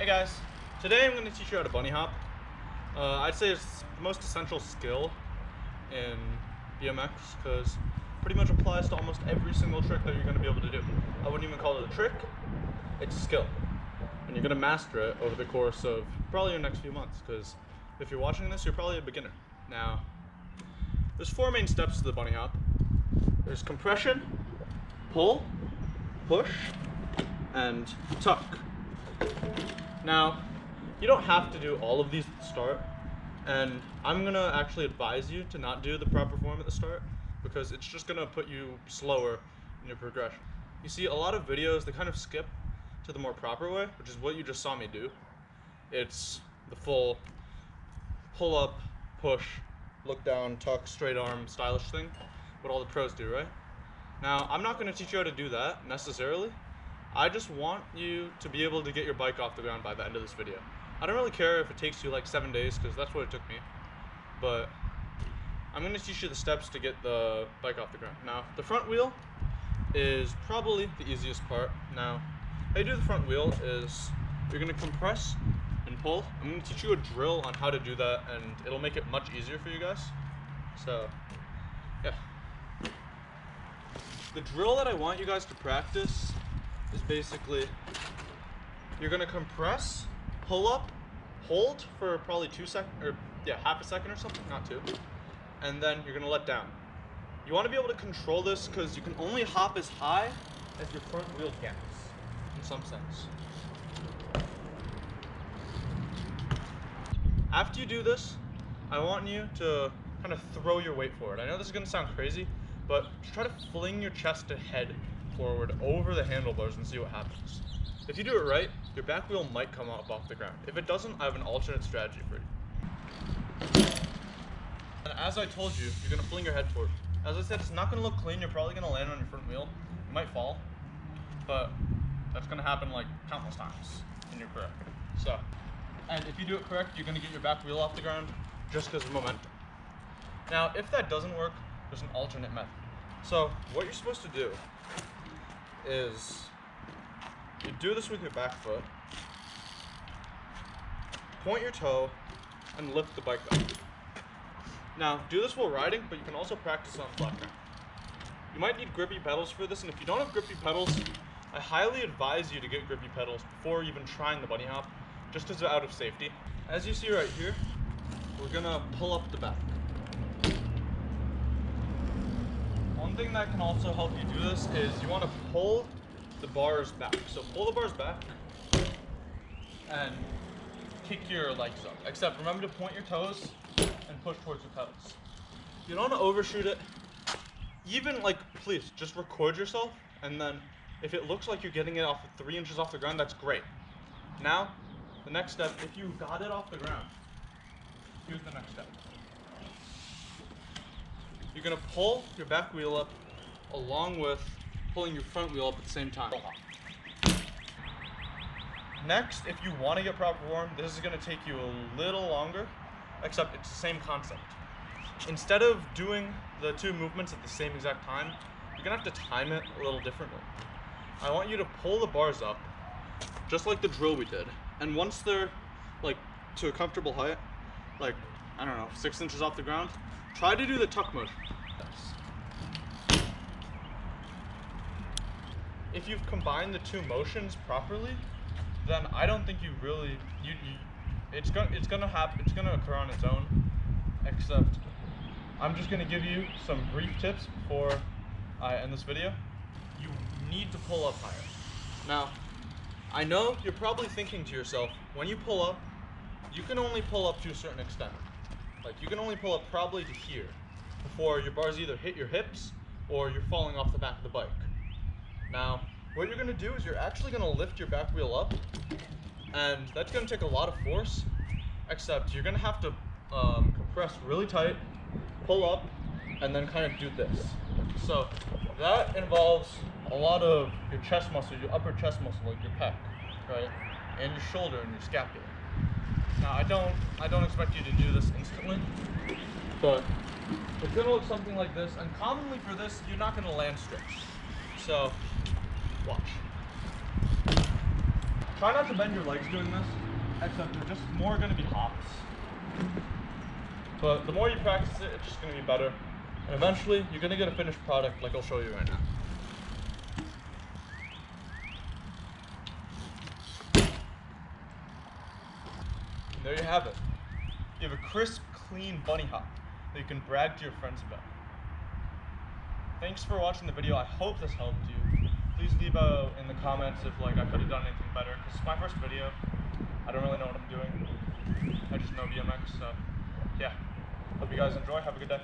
Hey guys, today I'm going to teach you how to bunny hop. I'd say it's the most essential skill in BMX because pretty much applies to almost every single trick that you're going to be able to do. I wouldn't even call it a trick, it's a skill. And you're going to master it over the course of probably your next few months because if you're watching this, you're probably a beginner. Now, there's four main steps to the bunny hop. There's compression, pull, push, and tuck. Now, you don't have to do all of these at the start, and I'm gonna actually advise you to not do the proper form at the start because it's just gonna put you slower in your progression. You see, a lot of videos, they kind of skip to the more proper way, which is what you just saw me do. It's the full pull up, push, look down, tuck, straight arm, stylish thing, what all the pros do, right? Now, I'm not gonna teach you how to do that necessarily. I just want you to be able to get your bike off the ground by the end of this video. I don't really care if it takes you like 7 days, because that's what it took me. But I'm going to teach you the steps to get the bike off the ground. Now, the front wheel is probably the easiest part. Now, how you do the front wheel is you're going to compress and pull. I'm going to teach you a drill on how to do that, and it'll make it much easier for you guys. So, yeah. The drill that I want you guys to practice is basically you're gonna compress, pull up, hold for probably 2 seconds, or yeah, half a second or something, not 2, and then you're gonna let down. You want to be able to control this because you can only hop as high as your front wheel can, in some sense. After you do this, I want you to kind of throw your weight forward. I know this is gonna sound crazy, but just try to fling your chest to head forward over the handlebars and see what happens. If you do it right, your back wheel might come up off the ground. If it doesn't, I have an alternate strategy for you. And as I told you, you're gonna fling your head forward. As I said, it's not gonna look clean. You're probably gonna land on your front wheel. You might fall, but that's gonna happen like countless times in your career. So, and if you do it correct, you're gonna get your back wheel off the ground just because of momentum. Now, if that doesn't work, there's an alternate method. So, what you're supposed to do is you do this with your back foot, point your toe, and lift the bike up. Now, do this while riding, but you can also practice on flat ground. You might need grippy pedals for this, and if you don't have grippy pedals, I highly advise you to get grippy pedals before even trying the bunny hop, just as out of safety. As you see right here, we're gonna pull up the back. One thing that can also help you do this is you want to pull the bars back. So pull the bars back and kick your legs up. Except remember to point your toes and push towards the pedals. You don't want to overshoot it. Even please just record yourself, and then if it looks like you're getting it off 3 inches off the ground, that's great. Now, the next step, if you got it off the ground, here's the next step. You're gonna pull your back wheel up along with pulling your front wheel up at the same time. Next, if you want to get proper form, this is gonna take you a little longer, except it's the same concept. Instead of doing the 2 movements at the same exact time, you're gonna have to time it a little differently. I want you to pull the bars up, just like the drill we did, and once they're to a comfortable height, I don't know, 6 inches off the ground, try to do the tuck motion. If you've combined the 2 motions properly, then I don't think you really, it's gonna happen, it's gonna occur on its own, except I'm just gonna give you some brief tips before I end this video. You need to pull up higher. Now, I know you're probably thinking to yourself, when you pull up, you can only pull up to a certain extent. You can only pull up probably to here before your bars either hit your hips or you're falling off the back of the bike. Now, what you're gonna do is you're actually gonna lift your back wheel up, and that's gonna take a lot of force, except you're gonna have to compress really tight, pull up, and then kind of do this. So that involves a lot of your chest muscle, your upper chest muscle, like your pec, right? And your shoulder and your scapula. Now, I don't expect you to do this instantly, but it's gonna look something like this, and commonly for this, you're not gonna land straight. So, watch. Try not to bend your legs doing this, except they're just more going to be hops. But the more you practice it, it's just going to be better. And eventually, you're going to get a finished product like I'll show you right now. And there you have it. You have a crisp, clean bunny hop that you can brag to your friends about. Thanks for watching the video. I hope this helped you. Please leave in the comments if I could have done anything better, because it's my first video. I don't really know what I'm doing. I just know BMX, so yeah. Hope you guys enjoy. Have a good day.